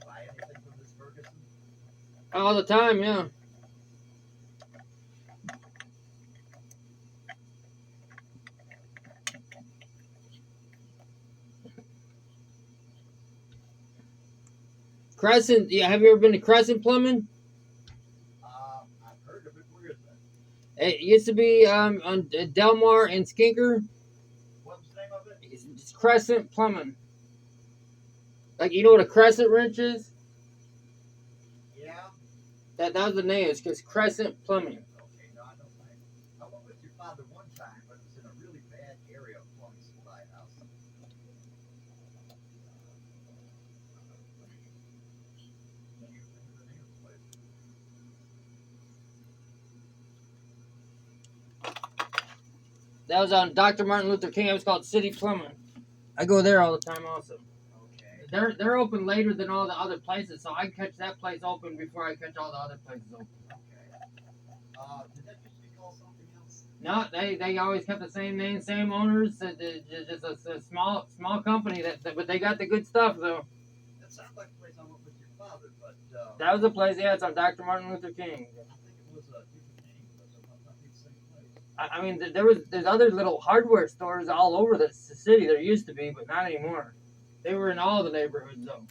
Buy anything from this Ferguson? All the time, yeah. Crescent, yeah, have you ever been to Crescent Plumbing? I've heard of it. Where is that? It used to be on Delmar and Skinker. What was the name of it? It's Crescent Plumbing. Like, you know what a crescent wrench is? Yeah. That was the name. It's Crescent Plumbing. Okay, no, I don't think. I went with your father one time, but it was in a really bad area of plumbing supply house. Do you remember the name of the place? That was on Dr. Martin Luther King. It was called City Plumbing. I go there all the time also. Okay. They're open later than all the other places, so I catch that place open before I catch all the other places open. Okay. Did that used to be called something else? No, they always kept the same name, same owners. Just a small company but they got the good stuff though. That sounds like the place I went with your father, but that was the place. Yeah, it's on Dr. Martin Luther King. I think it was a different name, but it might be the same place. I mean, there's other little hardware stores all over the city. There used to be, but not anymore. They were in all the neighborhoods though.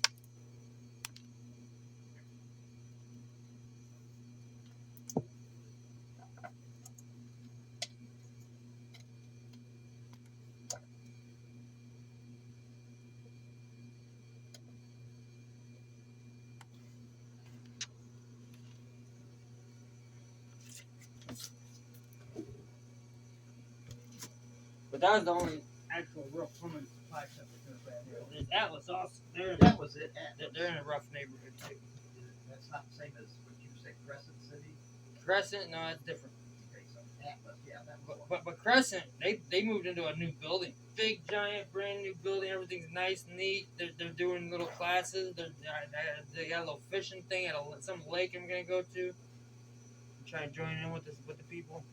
But that was the only actual real plumbing supply shop around here. There's Atlas also. That was it. They're in a rough neighborhood too. That's not the same as what you say, Crescent City. Crescent, no, that's different. Okay, so Atlas, yeah, that was But Crescent, they moved into a new building, big giant brand new building. Everything's nice and neat. They're doing little classes. They got a little fishing thing at some lake I'm gonna go to. I'm trying to join in with the people.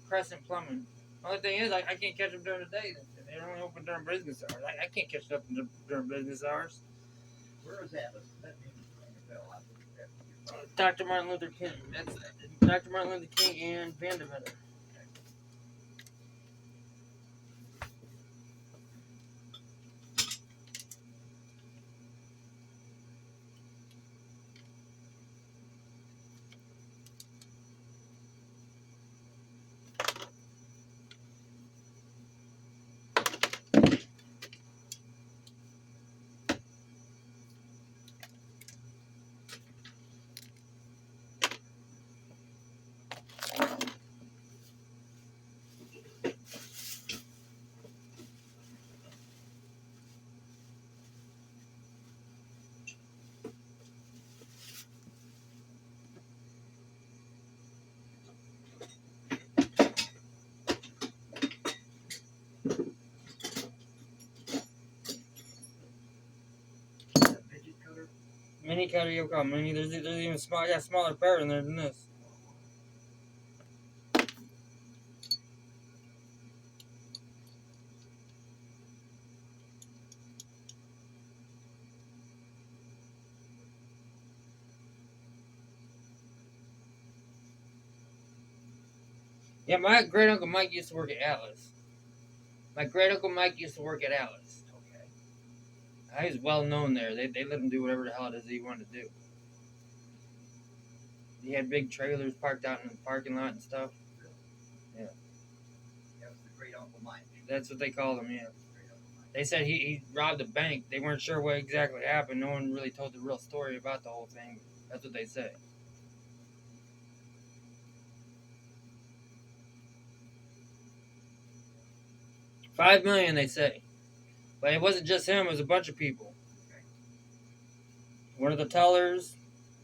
Crescent Plumbing. Only thing is, I can't catch them during the day. They're only open during business hours. I can't catch up during business hours. Where is Atlas? That name is ringing a bell. I believe that. Dr. Martin Luther King. That's Dr. Martin Luther King and Vanderbilt. Mini cutter, you'll call mini. There's even small. I got smaller pair in there than this. Yeah, my great uncle Mike used to work at Atlas. My great uncle Mike used to work at Atlas. Okay. He was well known there. They let him do whatever the hell it is he wanted to do. He had big trailers parked out in the parking lot and stuff. Yeah. That was the great uncle Mike. That's what they called him, yeah. They said he robbed a bank. They weren't sure what exactly happened. No one really told the real story about the whole thing. That's what they say. $5 million, they say. But it wasn't just him. It was a bunch of people. One of the tellers,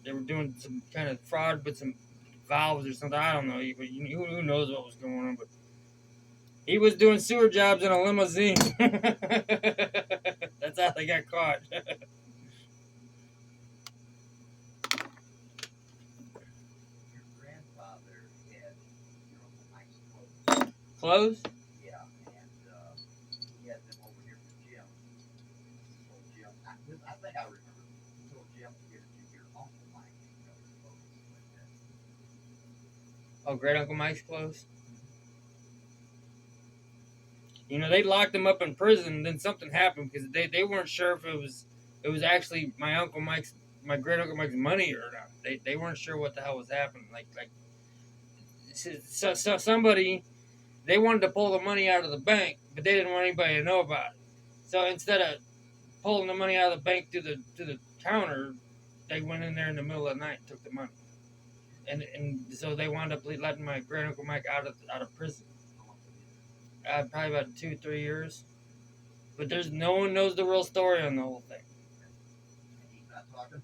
they were doing some kind of fraud with some valves or something. I don't know. But who knows what was going on. But he was doing sewer jobs in a limousine. That's how they got caught. Your grandfather had your uncle Mike's clothes. Clothes? Yeah. think I remember you told Jim to give it to your uncle Mike. You know, his clothes like that. Oh, great Uncle Mike's clothes. You know, they locked him up in prison. And then something happened because they weren't sure if it was actually my great Uncle Mike's money or not. They weren't sure what the hell was happening. Like so somebody, they wanted to pull the money out of the bank, but they didn't want anybody to know about it. So instead of pulling the money out of the bank to the counter, they went in there in the middle of the night and took the money. And so they wound up letting my great Uncle Mike out of prison. Probably about 2-3 years. But there's no one knows the real story on the whole thing. And he's not talking.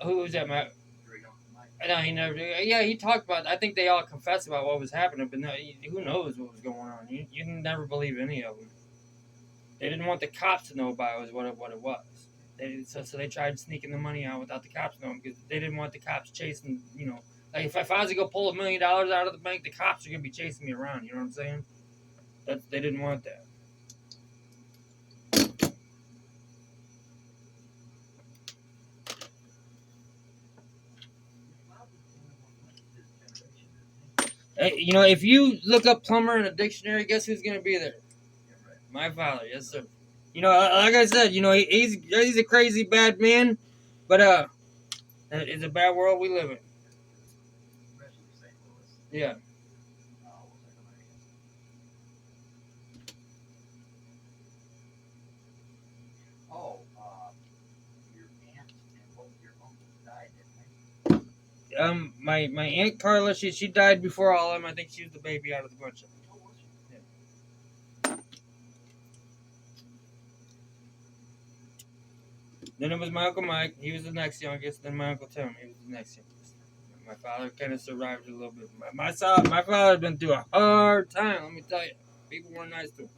Who's that? My Great Uncle Mike. no, he never. Yeah, he talked about. I think they all confessed about what was happening, but no, who knows what was going on? You can never believe any of them. They didn't want the cops to know about it. Was what it was. So they tried sneaking the money out without the cops knowing because they didn't want the cops chasing. You know, like if I was to go pull $1 million out of the bank, the cops are gonna be chasing me around. You know what I'm saying? They didn't want that. Hey, you know, if you look up plumber in a dictionary, guess who's gonna be there? My father, yes sir. You know, like I said, you know, he's a crazy bad man, but it's a bad world we live in. Especially St. Louis. Yeah. What was I going to ask? Oh, your aunt and both your uncles died, didn't they? My aunt Carla, she died before all of them. I think she was the baby out of the bunch of them. Oh, was she? Yeah. Then it was my Uncle Mike. He was the next youngest. Then my Uncle Tim. He was the next youngest. My father kind of survived a little bit. My father's been through a hard time. Let me tell you, people weren't nice to him.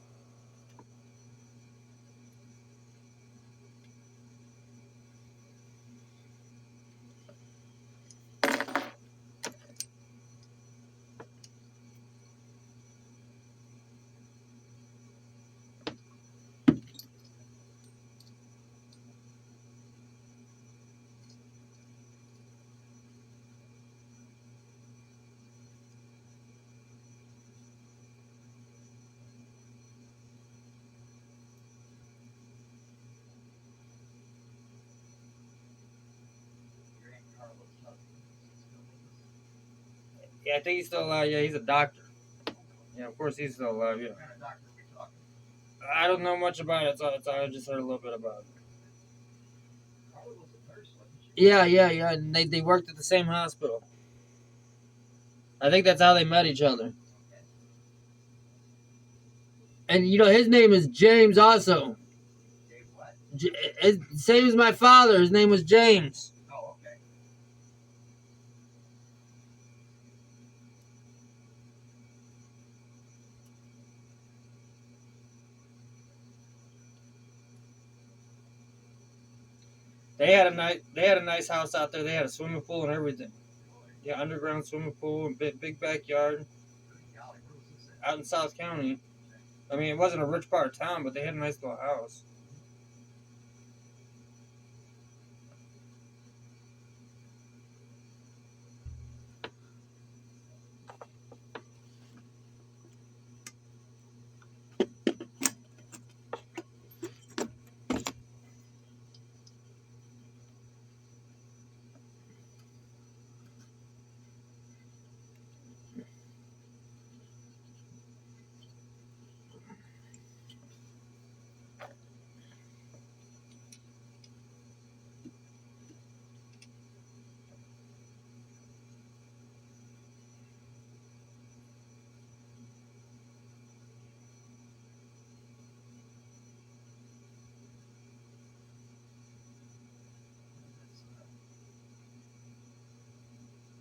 Your Aunt Carla's husband. Is he still with us? Yeah, I think he's still alive. Yeah, he's a doctor. Okay. Yeah, of course he's still alive. Yeah. What kind of doctor are we talking? I don't know much about it, so I just heard a little bit about it. Carla was a nurse, wasn't she? Yeah. And they worked at the same hospital. I think that's how they met each other. Okay. And you know, his name is James also. Dave what? Same as my father. His name was James. Oh, okay. They had a nice house out there. They had a swimming pool and everything. Really? Yeah, underground swimming pool and big backyard Good golly, where was this at? out in South County. I mean, it wasn't a rich part of town, but they had a nice little house.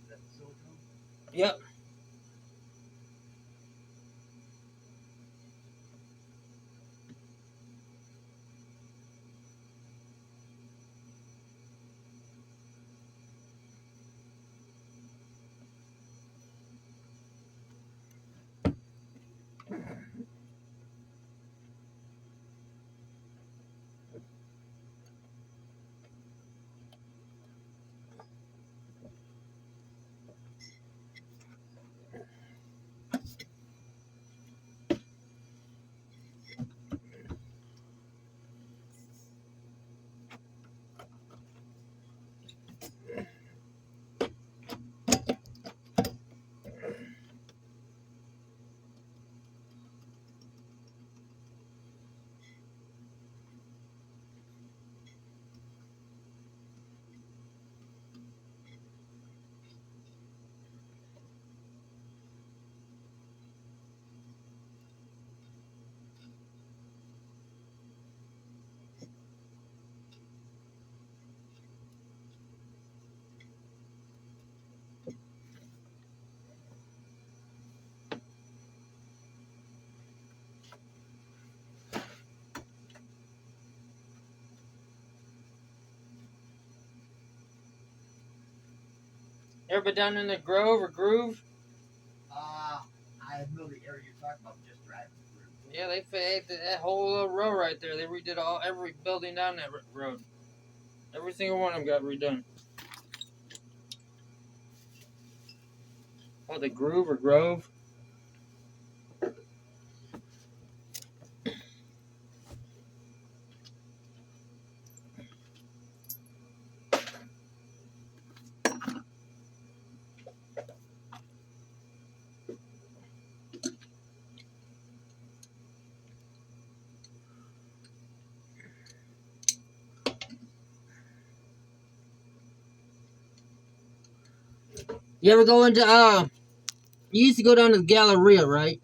Is that the silicone? Yep. You ever been down in the Grove or Groove? I know the area you're talking about, just driving through. Yeah, they fixed that whole little row right there. They redid every building down that road. Every single one of them got redone. Oh, the Groove or Grove? You ever go into you used to go down to the Galleria, right?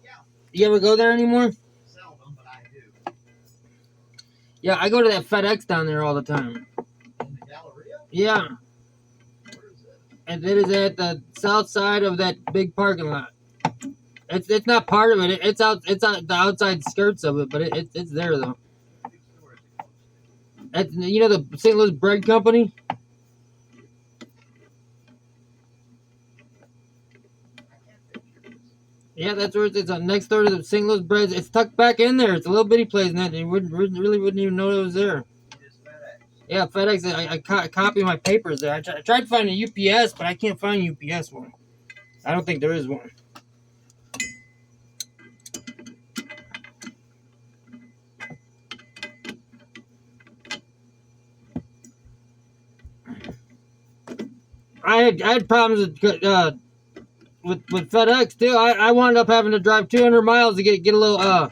Yeah, You ever go there anymore? seldom, but I do. Yeah, I go to that FedEx down there all the time. In the Galleria? Yeah, Where is it? and it is at the south side of that big parking lot. It's not part of it. It's out the outside skirts of it, but it's there though. Which store is it close to? You know the St. Louis Bread Company. I can't picture this. Yeah, that's where it's next door to the St. Louis Bread. It's tucked back in there. It's a little bitty place, and you really wouldn't even know it was there. It is FedEx. Yeah, FedEx. I copy my papers there. I tried to find a UPS, but I can't find a UPS one. I don't think there is one. I had problems with FedEx too. I wound up having to drive 200 miles to get a little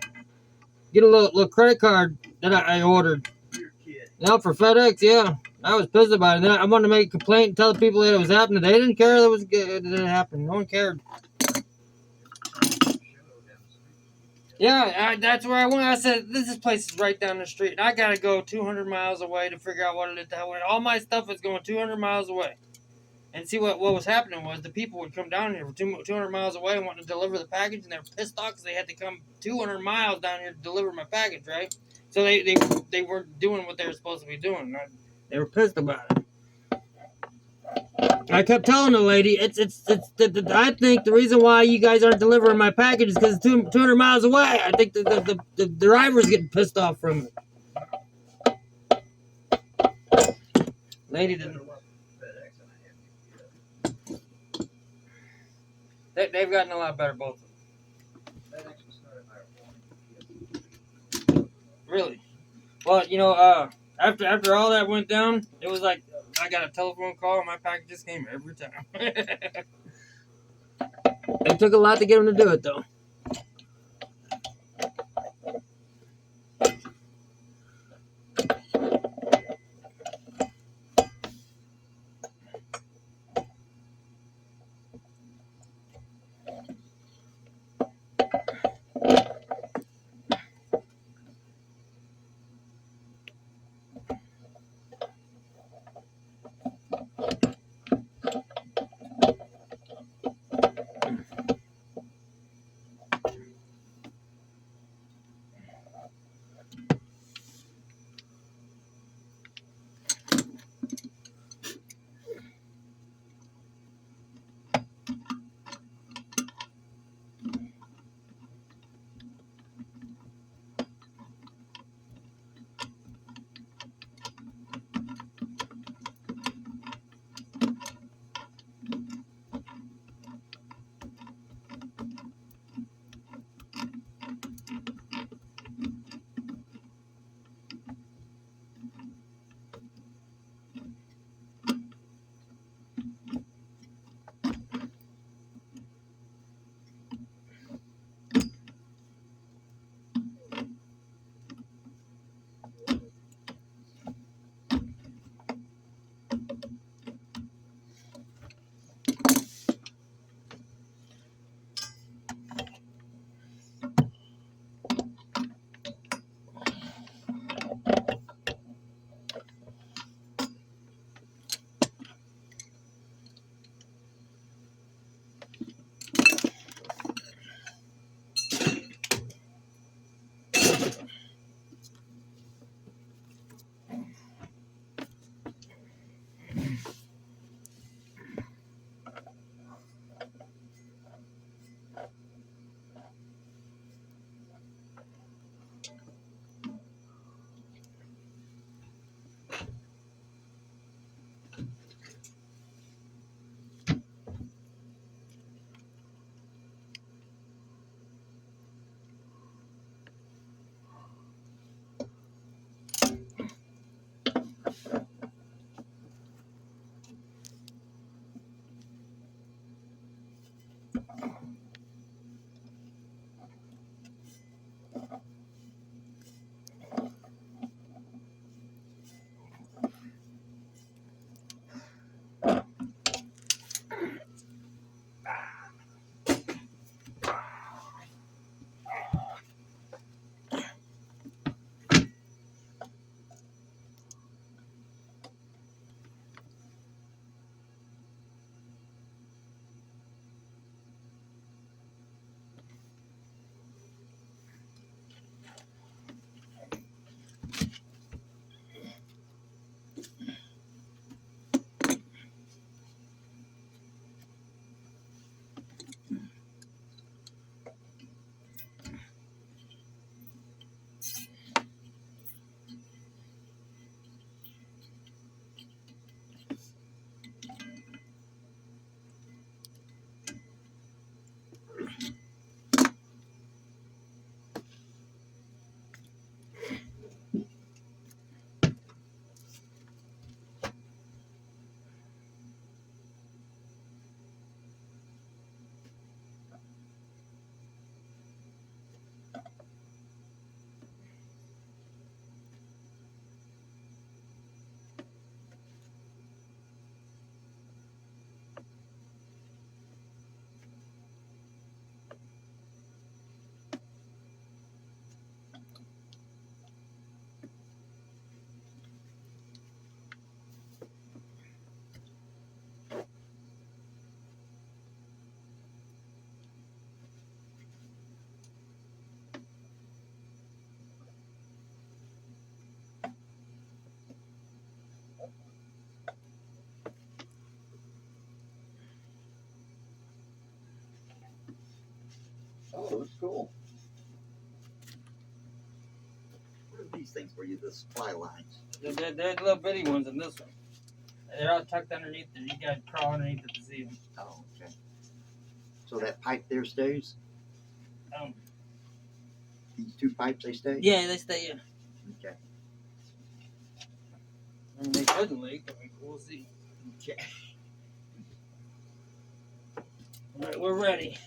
credit card that I ordered. You're kidding. Now for FedEx, yeah. I was pissed about it. I wanted to make a complaint and tell the people that it was happening. They didn't care that it happened. No one cared. Yeah, that's where I went. I said, this place is right down the street. And I got to go 200 miles away to figure out what it is. All my stuff is going 200 miles away. And see what was happening was the people would come down here from 200 miles away and want to deliver the package, and they were pissed off because they had to come 200 miles down here to deliver my package, right? So they weren't doing what they were supposed to be doing. They were pissed about it. I kept telling the lady, I think the reason why you guys aren't delivering my package is because it's 200 miles away. I think the driver's getting pissed off from it. Lady didn't. They've gotten a lot better, both of them. Really? Well, after all that went down, it was like I got a telephone call and my packages came every time. It took a lot to get them to do it, though. Oh, that's cool. What are these things for you? The supply lines. They're little bitty ones in this one. They're all tucked underneath there. You gotta crawl underneath it to see them. Oh, okay. So that pipe there stays? Um, These two pipes, they stay? yeah, they stay in. Okay. I mean, they couldn't leak. I mean, we'll see. Okay. All right, we're ready.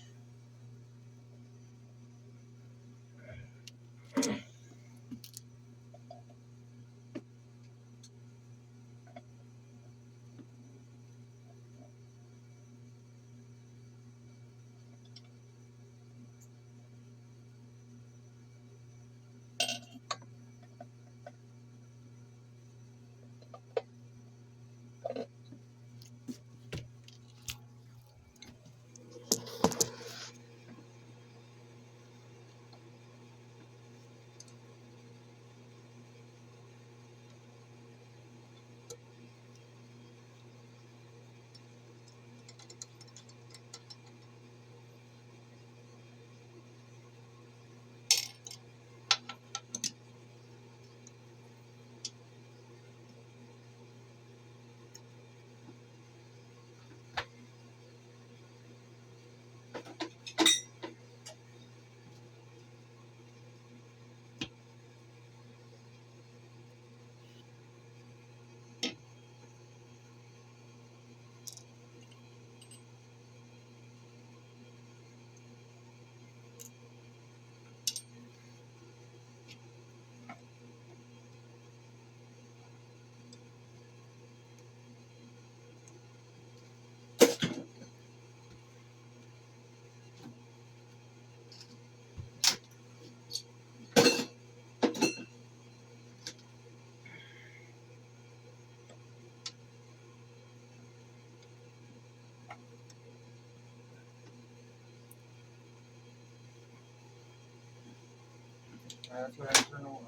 That's what I turn on.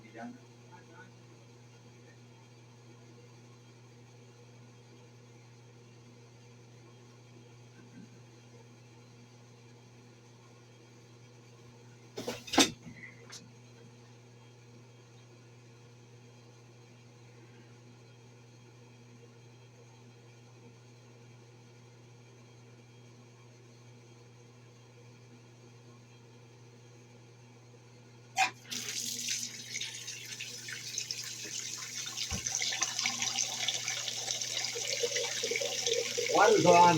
You done? Water's on.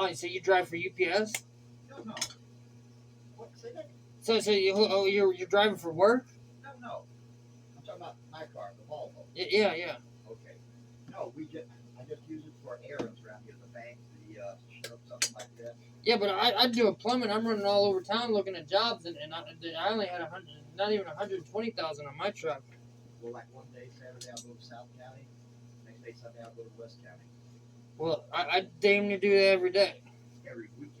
Oh, so you drive for UPS? No. What? Say that? You're driving for work? No. I'm talking about my car, the Volvo. Yeah. Okay. No, I just use it for errands around here, the bank, the shop, something like that. Yeah, but I do a plumbing. I'm running all over town looking at jobs, and I only had not even 120,000 on my truck. Well, like one day, Saturday, I'll go to South County. Next day, Sunday, I'll go to West County. Well, I damn near do that every day. Every weekend.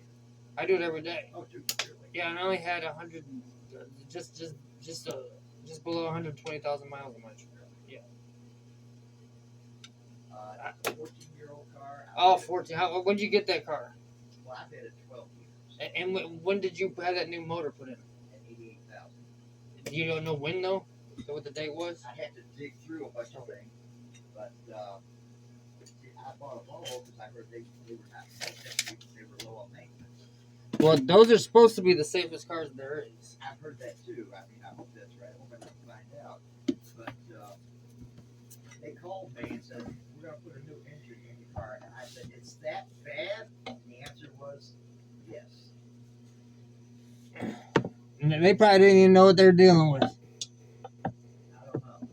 I do it every day. Oh, dude, really? Yeah, and I only had 100, just below 120,000 miles on my truck. Yeah. It's a 14-year-old car. Oh, 14. When did you get that car? Well, I've had it 12 years. And when did you have that new motor put in? At 88,000. You don't know when though? What the date was? I had to dig through a bunch of things, but I bought a Volvo because I heard they were not they were low on maintenance. Well, those are supposed to be the safest cars there is. I've heard that too. I mean, I hope that's right. I hope I can find out. But they called me and said, we're going to put a new engine in your car. And I said, it's that bad? And the answer was yes. And they probably didn't even know what they were dealing with. I don't know.